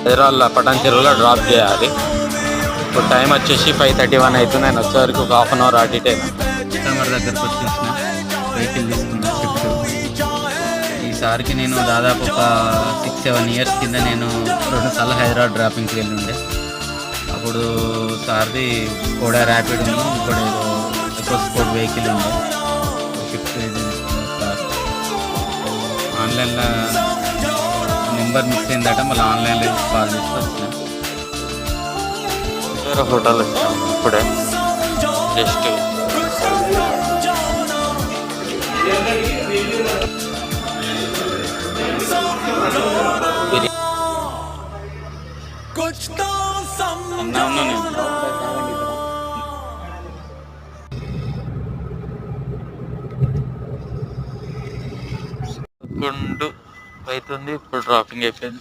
హైదరాబాద్లో పటాన్ చెరువులో డ్రాప్ చేయాలి. ఇప్పుడు టైం వచ్చేసి 5:31 అవుతుంది. నేను వచ్చేవరకు ఒక హాఫ్ అన్ అవర్ అటు ఇటు అయినా కస్టమర్ దగ్గరకు వచ్చేసిన వెహికల్ తీసుకున్నా షిఫ్ట్. ఈసారికి నేను దాదాపు ఒక 6-7 ఇయర్స్ కింద నేను 2 సార్లు హైదరాబాద్ డ్రాపింగ్కి వెళ్ళి ఉండే. అప్పుడు సార్ది కూడా ర్యాపిడ్ ఉంది, ఇంకోటి ఎకో స్పోర్ట్ వెహికల్ ఉంది. షిఫ్ట్ తీసుకున్నాను సార్. ఆన్లైన్లో నెంబర్ మిస్ అయిందట, మళ్ళీ ఆన్లైన్లో కాల్ చేసి వచ్చిన. వేరే హోటల్ వచ్చాము ఇప్పుడే జస్ట్. గుండు అవుతుంది, ఇప్పుడు డ్రాపింగ్ అయిపోయింది.